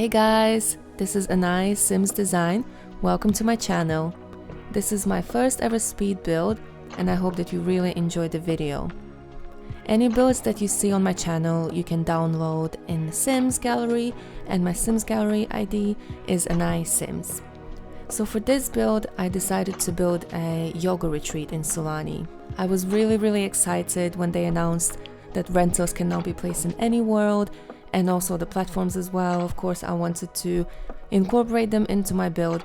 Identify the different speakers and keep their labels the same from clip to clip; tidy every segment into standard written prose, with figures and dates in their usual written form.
Speaker 1: Hey guys, this is AnaiDesign. Welcome to my channel. This is my first ever speed build and I hope that you really enjoyed the video. Any builds that you see on my channel you can download in the Sims gallery, and my Sims gallery ID is AnaiSims. So for this build I decided to build a yoga retreat in Sulani. I was really excited when they announced that rentals can now be placed in any world, and also the platforms as well. Of course, I wanted to incorporate them into my build.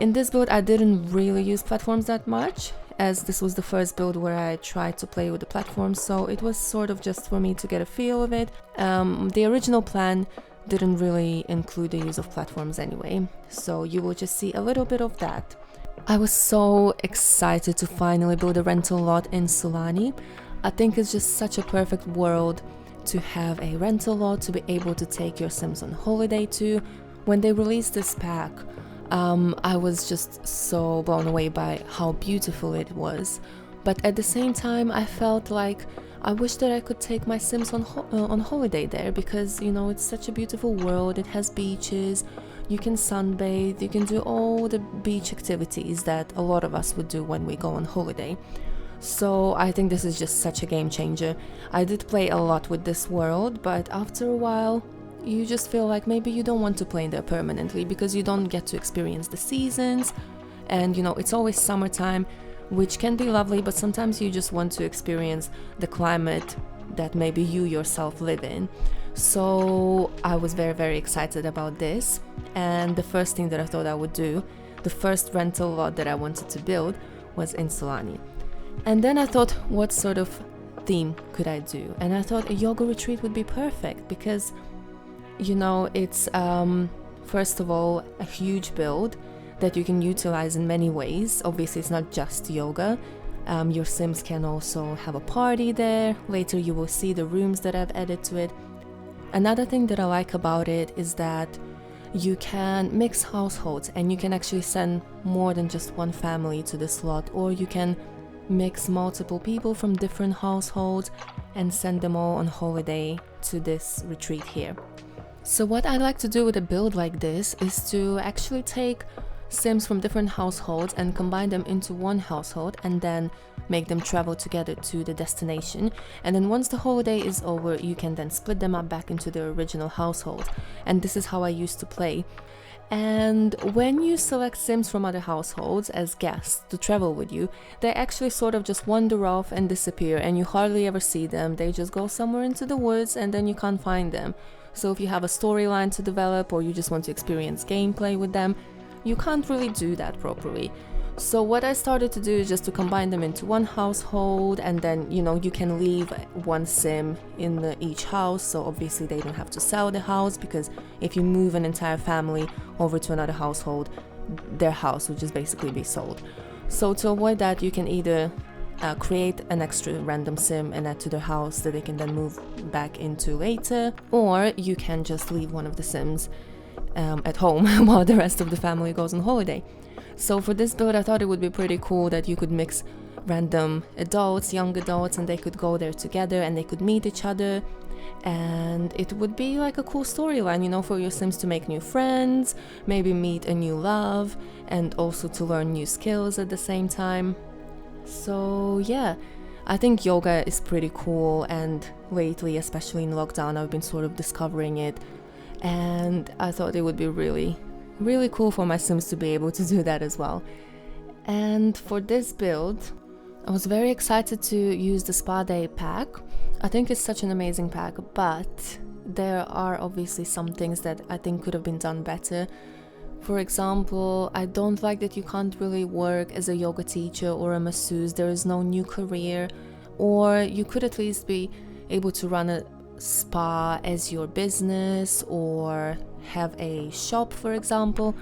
Speaker 1: In this build, I didn't really use platforms that much, as this was the first build where I tried to play with the platforms, so it was sort of just for me to get a feel of it. The original plan didn't really include the use of platforms anyway, so you will just see a little bit of that. I was so excited to finally build a rental lot in Sulani. I think it's just such a perfect world to have a rental lot to be able to take your Sims on holiday to. When they released this pack, I was just so blown away by how beautiful it was. But at the same time, I felt like I wish that I could take my Sims on holiday there, because you know, it's such a beautiful world. It has beaches, you can sunbathe, you can do all the beach activities that a lot of us would do when we go on holiday. So I think this is just such a game changer. I did play a lot with this world, but after a while you just feel like maybe you don't want to play there permanently, because you don't get to experience the seasons, and you know, it's always summertime, which can be lovely, but sometimes you just want to experience the climate that maybe you yourself live in. So I was very excited about this, and the first thing that I thought I would do, the first rental lot that I wanted to build, was in Sulani. And then I thought, what sort of theme could I do? And I thought a yoga retreat would be perfect, because you know, it's first of all a huge build that you can utilize in many ways. Obviously it's not just yoga. Your Sims can also have a party there. Later you will see the rooms that I've added to it. Another thing that I like about it is that you can mix households, and you can actually send more than just one family to this lot, or you can mix multiple people from different households and send them all on holiday to this retreat here. So what I like to do with a build like this is to actually take Sims from different households and combine them into one household, and then make them travel together to the destination. And then once the holiday is over, you can then split them up back into their original household. And this is how I used to play. And when you select Sims from other households as guests to travel with you, they actually sort of just wander off and disappear, and you hardly ever see them. They just go somewhere into the woods and then you can't find them. So if you have a storyline to develop, or you just want to experience gameplay with them, you can't really do that properly. So what I started to do is just to combine them into one household, and then you know, you can leave one Sim in each house, so obviously they don't have to sell the house, because if you move an entire family over to another household, their house would just basically be sold. So to avoid that, you can either create an extra random Sim and add to their house that they can then move back into later, or you can just leave one of the Sims at home while the rest of the family goes on holiday. So for this build I thought it would be pretty cool that you could mix random adults, young adults, and they could go there together and they could meet each other, and it would be like a cool storyline, you know, for your Sims to make new friends, maybe meet a new love, and also to learn new skills at the same time. So yeah, I think yoga is pretty cool, and lately, especially in lockdown, I've been sort of discovering it, and I thought it would be really cool for my Sims to be able to do that as well. And for this build I was very excited to use the Spa Day pack. I think it's such an amazing pack, but there are obviously some things that I think could have been done better. For example, I don't like that you can't really work as a yoga teacher or a masseuse. There is no new career, or you could at least be able to run a spa as your business, or have a shop, for example,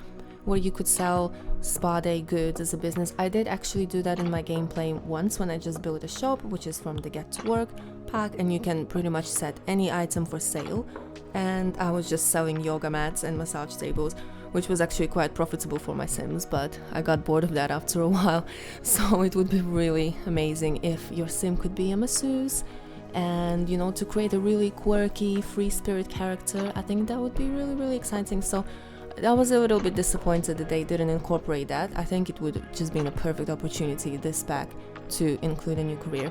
Speaker 1: where you could sell Spa Day goods as a business. I did actually do that in my gameplay once when I just built a shop, which is from the Get to Work pack, and you can pretty much set any item for sale, and I was just selling yoga mats and massage tables, which was actually quite profitable for my Sims, but I got bored of that after a while. So it would be really amazing if your Sim could be a masseuse, and, you know, to create a really quirky, free spirit character. I think that would be really, really exciting. So I was a little bit disappointed that they didn't incorporate that. I think it would have just been a perfect opportunity this pack to include a new career.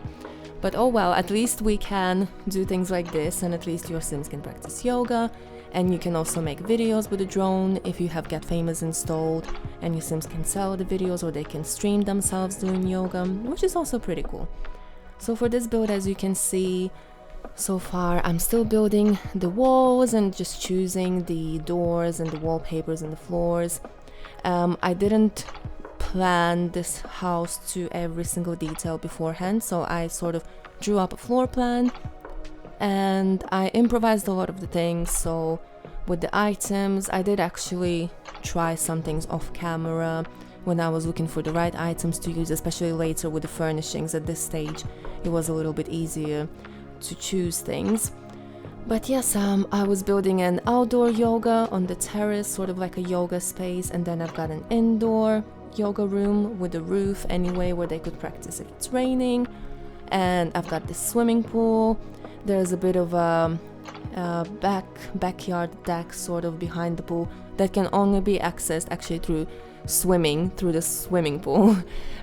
Speaker 1: But oh well, at least we can do things like this, and at least your Sims can practice yoga, and you can also make videos with a drone if you have Get Famous installed, and your Sims can sell the videos or they can stream themselves doing yoga, which is also pretty cool. So for this build, as you can see, so far I'm still building the walls and just choosing the doors and the wallpapers and the floors. I didn't plan this house to every single detail beforehand, so I sort of drew up a floor plan and I improvised a lot of the things. So with the items, I did actually try some things off camera when I was looking for the right items to use, especially later with the furnishings. At this stage it was a little bit easier to choose things. But yes, I was building an outdoor yoga on the terrace, sort of like a yoga space, and then I've got an indoor yoga room with a roof anyway where they could practice if it's raining, and I've got this swimming pool. There's a bit of a backyard deck sort of behind the pool that can only be accessed actually through swimming through the swimming pool.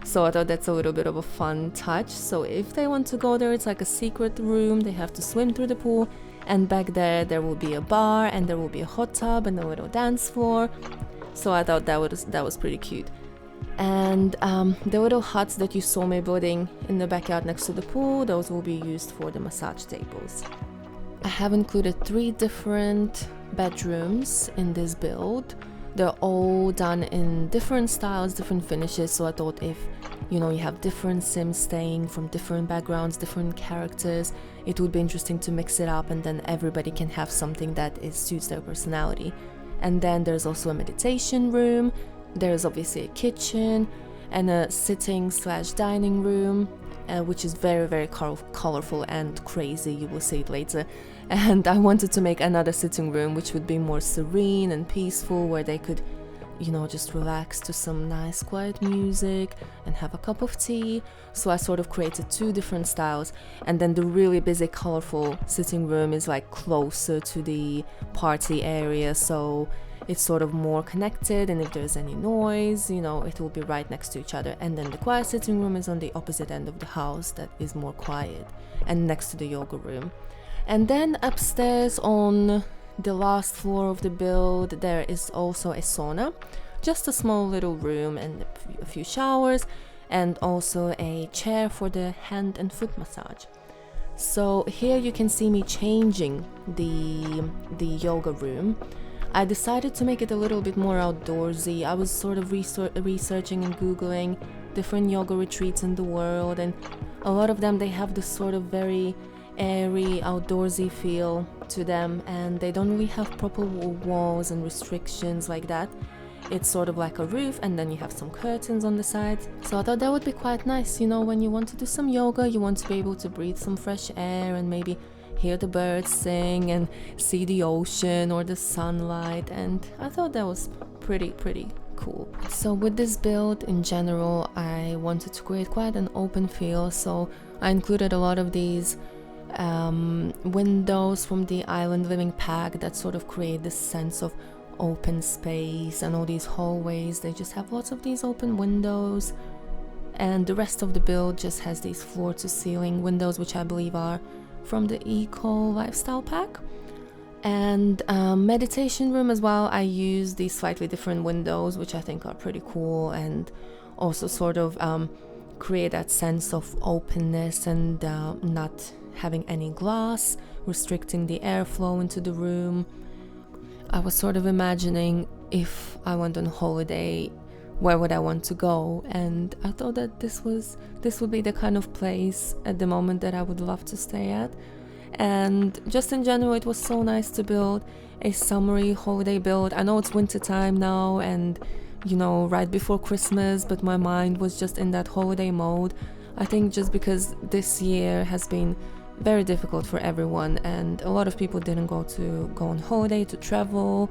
Speaker 1: So I thought that's a little bit of a fun touch. So if they want to go there, it's like a secret room, they have to swim through the pool, and back there will be a bar and there will be a hot tub and a little dance floor. So I thought that was pretty cute. And the little huts that you saw me building in the backyard next to the pool, those will be used for the massage tables. I have included 3 different bedrooms in this build. They're all done in different styles, different finishes, so I thought if, you know, you have different Sims staying from different backgrounds, different characters, it would be interesting to mix it up, and then everybody can have something that suits their personality. And then there's also a meditation room, there's obviously a kitchen, and a sitting/dining room, which is very, very colorful and crazy. You will see it later. And I wanted to make another sitting room which would be more serene and peaceful, where they could, you know, just relax to some nice quiet music and have a cup of tea. So I sort of created 2 different styles, and then the really busy colorful sitting room is like closer to the party area, so it's sort of more connected, and if there's any noise, you know, it will be right next to each other. And then the quiet sitting room is on the opposite end of the house, that is more quiet and next to the yoga room. And then upstairs on the last floor of the build, there is also a sauna, just a small little room and a few showers, and also a chair for the hand and foot massage. So here you can see me changing the yoga room. I decided to make it a little bit more outdoorsy. I was sort of researching and googling different yoga retreats in the world, and a lot of them, they have this sort of very airy, outdoorsy feel to them, and they don't really have proper walls and restrictions like that. It's sort of like a roof, and then you have some curtains on the sides. So I thought that would be quite nice, you know, when you want to do some yoga, you want to be able to breathe some fresh air and maybe hear the birds sing and see the ocean or the sunlight, and I thought that was pretty cool. So with this build in general, I wanted to create quite an open feel, so I included a lot of these windows from the Island Living pack that sort of create this sense of open space, and all these hallways, they just have lots of these open windows, and the rest of the build just has these floor to ceiling windows, which I believe are from the Eco Lifestyle pack. And meditation room as well, I use these slightly different windows, which I think are pretty cool, and also sort of create that sense of openness and not having any glass restricting the airflow into the room. I was sort of imagining if I went on holiday, where would I want to go, and I thought that this would be the kind of place at the moment that I would love to stay at. And just in general, it was so nice to build a summery holiday build. I know it's winter time now and, you know, right before Christmas, but my mind was just in that holiday mode. I think just because this year has been very difficult for everyone, and a lot of people didn't go on holiday, to travel,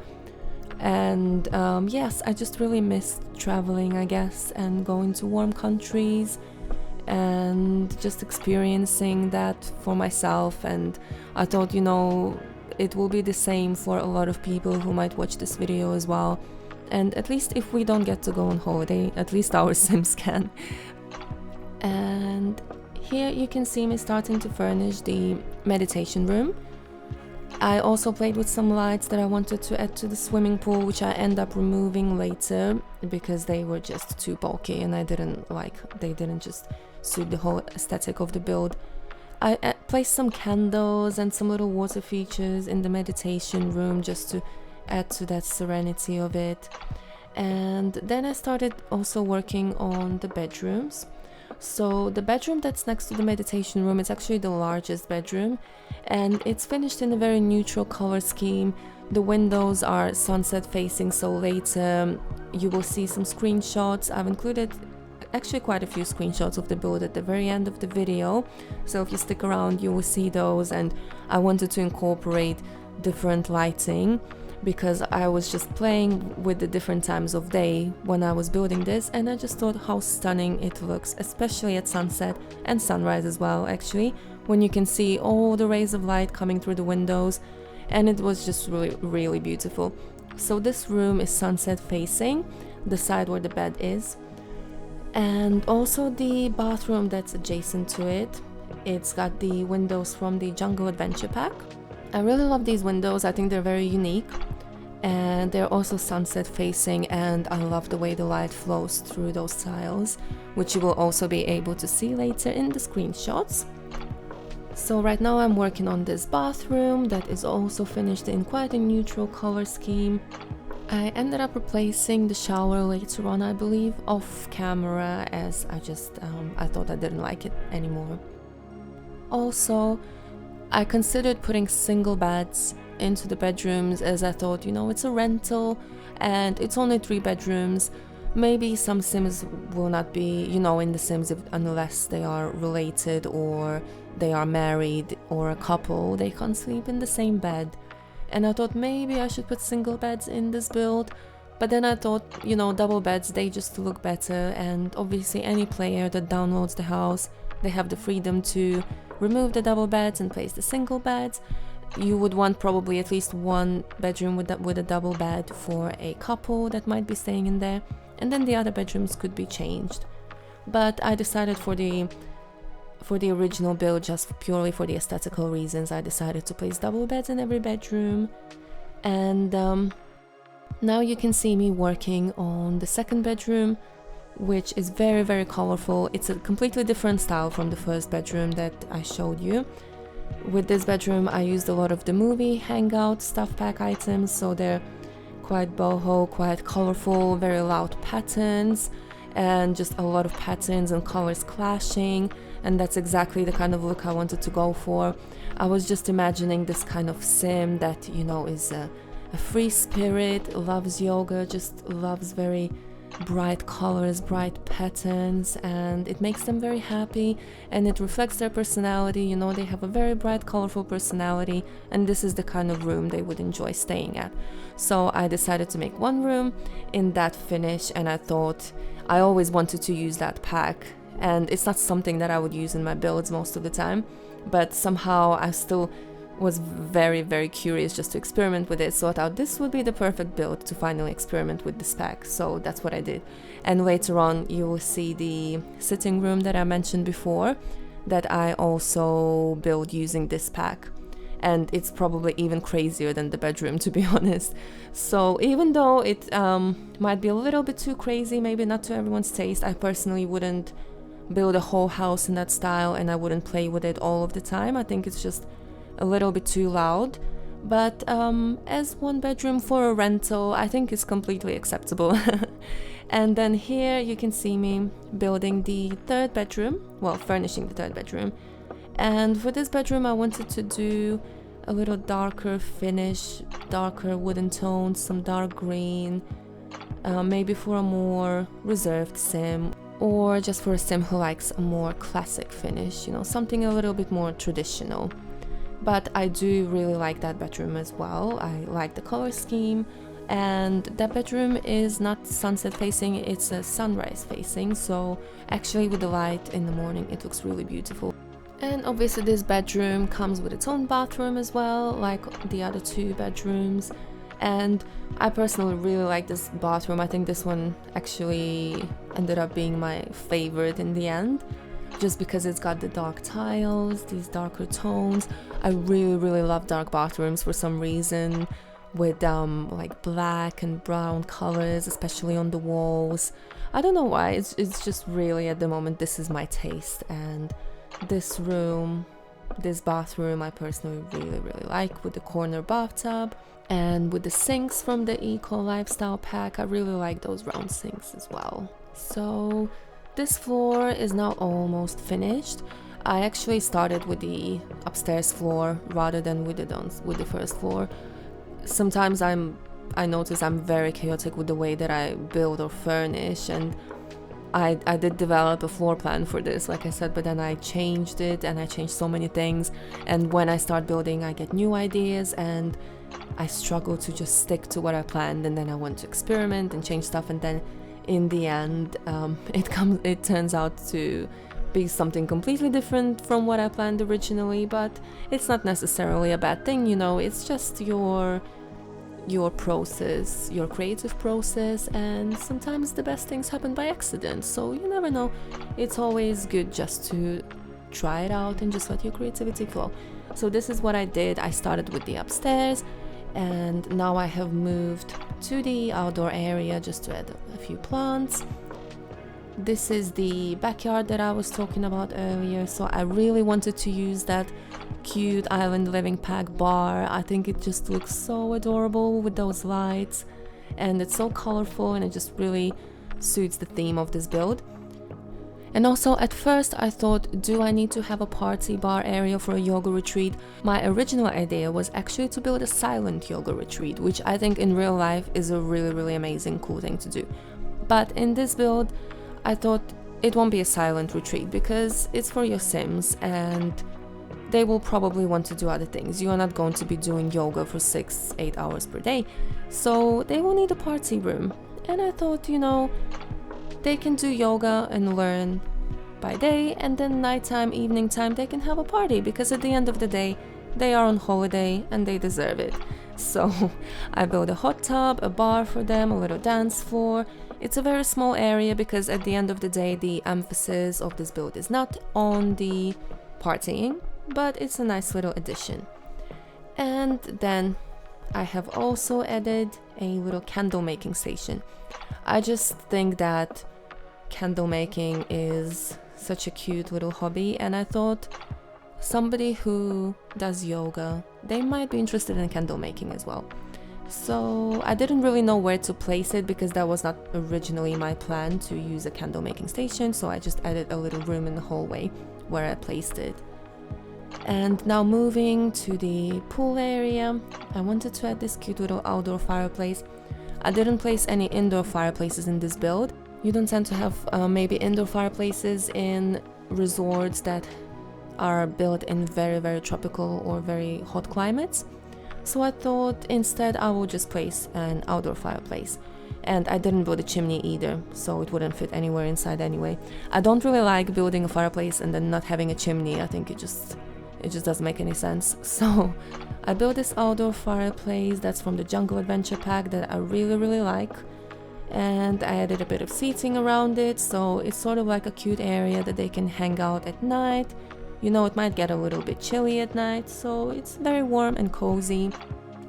Speaker 1: and yes, I just really missed traveling, I guess, and going to warm countries and just experiencing that for myself. And I thought, you know, it will be the same for a lot of people who might watch this video as well. And at least if we don't get to go on holiday, at least our Sims can. And here you can see me starting to furnish the meditation room. I also played with some lights that I wanted to add to the swimming pool, which I end up removing later because they were just too bulky and they didn't just suit the whole aesthetic of the build. I placed some candles and some little water features in the meditation room just to add to that serenity of it. And then I started also working on the bedrooms. So the bedroom that's next to the meditation room is actually the largest bedroom, and it's finished in a very neutral color scheme. The windows are sunset facing, so later you will see some screenshots. I've included actually quite a few screenshots of the build at the very end of the video, so if you stick around you will see those. And I wanted to incorporate different lighting because I was just playing with the different times of day when I was building this, and I just thought how stunning it looks, especially at sunset and sunrise as well, actually, when you can see all the rays of light coming through the windows, and it was just really beautiful. So this room is sunset facing, the side where the bed is, and also the bathroom that's adjacent to it. It's got the windows from the Jungle Adventure pack. I really love these windows, I think they're very unique, and they're also sunset facing, and I love the way the light flows through those tiles, which you will also be able to see later in the screenshots. So right now I'm working on this bathroom that is also finished in quite a neutral color scheme. I ended up replacing the shower later on, I believe, off camera, as I thought I didn't like it anymore. Also, I considered putting single beds into the bedrooms, as I thought, you know, it's a rental and it's only 3 bedrooms. Maybe some Sims will not be, you know, in the Sims unless they are related or they are married or a couple, they can't sleep in the same bed. And I thought maybe I should put single beds in this build, but then I thought, you know, double beds, they just look better, and obviously any player that downloads the house, they have the freedom to remove the double beds and place the single beds. You would want probably at least 1 bedroom with a double bed for a couple that might be staying in there, and then the other bedrooms could be changed. But I decided for the original build, just purely for the aesthetical reasons, I decided to place double beds in every bedroom. And now you can see me working on the second bedroom, which is very colorful. It's a completely different style from the first bedroom that I showed you. With this bedroom I used a lot of the movie Hangout stuff pack items, so they're quite boho, quite colorful, very loud patterns, and just a lot of patterns and colors clashing, and that's exactly the kind of look I wanted to go for. I was just imagining this kind of sim that, you know, is a free spirit, loves yoga, just loves very bright colors, bright patterns, and it makes them very happy and it reflects their personality. You know, they have a very bright, colorful personality, and this is the kind of room they would enjoy staying at. So I decided to make 1 room in that finish, and I thought I always wanted to use that pack, and it's not something that I would use in my builds most of the time, but somehow I still was very curious just to experiment with it, so I thought this would be the perfect build to finally experiment with this pack, so that's what I did. And later on you will see the sitting room that I mentioned before that I also build using this pack, and it's probably even crazier than the bedroom, to be honest. So even though it might be a little bit too crazy, maybe not to everyone's taste, I personally wouldn't build a whole house in that style, and I wouldn't play with it all of the time. I think it's just a little bit too loud, but as 1 bedroom for a rental, I think it's completely acceptable. And then here you can see me building the 3rd bedroom, well, furnishing the 3rd bedroom. And for this bedroom I wanted to do a little darker finish, darker wooden tones, some dark green, maybe for a more reserved sim, or just for a sim who likes a more classic finish, you know, something a little bit more traditional. But I do really like that bedroom as well. I like the color scheme, And that bedroom is not sunset facing, it's a sunrise facing, so actually with the light in the morning it looks really beautiful. And obviously this bedroom comes with its own bathroom as well, like the other two bedrooms. And I personally really like this bathroom. I think this one actually ended up being my favorite in the end, just because it's got the dark tiles, these darker tones. I really love dark bathrooms for some reason, with like black and brown colors, especially on the walls. I don't know why, it's just really at the moment this is my taste. And this room, this bathroom, I personally really like, with the corner bathtub and with the sinks from the Eco Lifestyle pack. I really like those round sinks as well. So this floor is now almost finished. I actually started with the upstairs floor rather than with the first floor. Sometimes I notice I'm very chaotic with the way that I build or furnish, and I did develop a floor plan for this, like I said, but then I changed it, and I changed so many things. And when I start building, I get new ideas, and I struggle to just stick to what I planned, and then I want to experiment and change stuff, and then in the end it turns out to be something completely different from what I planned originally. But it's not necessarily a bad thing, you know, it's just your process, your creative process, and sometimes the best things happen by accident, so you never know. It's always good just to try it out and just let your creativity flow. So this is what I did. I started with the upstairs, and now I have moved to the outdoor area just to add a few plants. This is the backyard that I was talking about earlier, so I really wanted to use that cute island living pack bar. I think it just looks so adorable with those lights, and it's so colorful, and it just really suits the theme of this build. And also at first I thought, do I need to have a party bar area for a yoga retreat? My original idea was actually to build a silent yoga retreat, which I think in real life is a really amazing, cool thing to do. But in this build I thought it won't be a silent retreat because it's for your Sims, and they will probably want to do other things. You are not going to be doing yoga for 6-8 hours per day, so they will need a party room. And I thought, you know, they can do yoga and learn by day, and then nighttime, evening time, they can have a party, because at the end of the day they are on holiday and they deserve it. So I built a hot tub, a bar for them, a little dance floor. It's a very small area because at the end of the day the emphasis of this build is not on the partying, but it's a nice little addition. And then I have also added a little candle making station. I just think that candle making is such a cute little hobby, and I thought somebody who does yoga, they might be interested in candle making as well. So I didn't really know where to place it because that was not originally my plan to use a candle making station, so I just added a little room in the hallway where I placed it. And now moving to the pool area, I wanted to add this cute little outdoor fireplace. I didn't place any indoor fireplaces in this build. You don't tend to have maybe indoor fireplaces in resorts that are built in very tropical or very hot climates. So I thought instead I will just place an outdoor fireplace. And I didn't build a chimney either, so it wouldn't fit anywhere inside anyway. I don't really like building a fireplace and then not having a chimney. I think it just doesn't make any sense. So I built this outdoor fireplace that's from the Jungle Adventure pack that I really like. And I added a bit of seating around it, so it's sort of like a cute area that they can hang out at night. You know, it might get a little bit chilly at night, so it's very warm and cozy.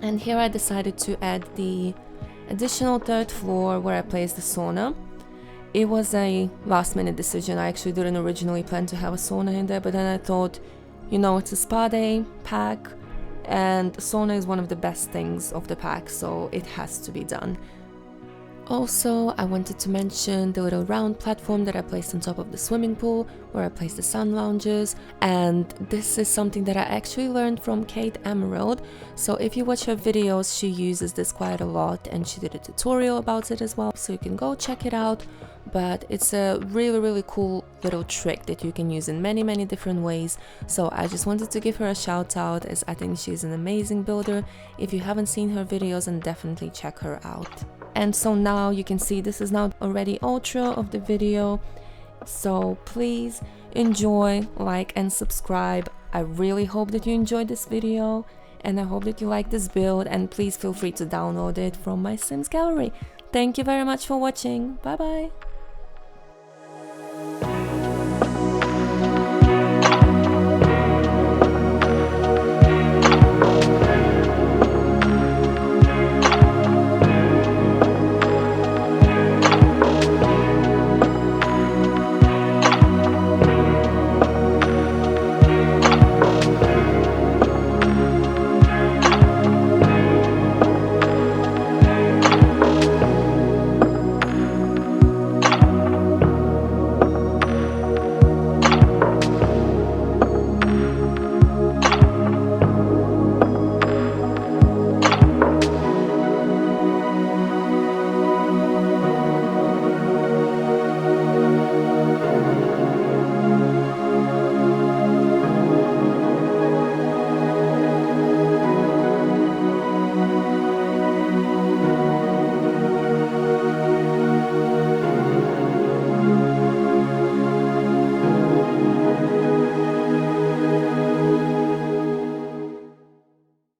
Speaker 1: And here I decided to add the additional third floor where I placed the sauna. It was a last minute decision. I actually didn't originally plan to have a sauna in there, but then I thought, you know, it's a spa day pack and sauna is one of the best things of the pack, so it has to be done. Also, I wanted to mention the little round platform that I placed on top of the swimming pool where I placed the sun lounges, and this is something that I actually learned from Kate Emerald. So if you watch her videos, she uses this quite a lot and she did a tutorial about it as well, so you can go check it out. but it's a really cool little trick that you can use in many different ways. So I just wanted to give her a shout out, as I think she's an amazing builder. If you haven't seen her videos, then definitely check her out. And so now you can see this is now already outro of the video, so please enjoy, like and subscribe. I really hope that you enjoyed this video, and I hope that you like this build, and please feel free to download it from my Sims gallery. Thank you very much for watching. Bye bye.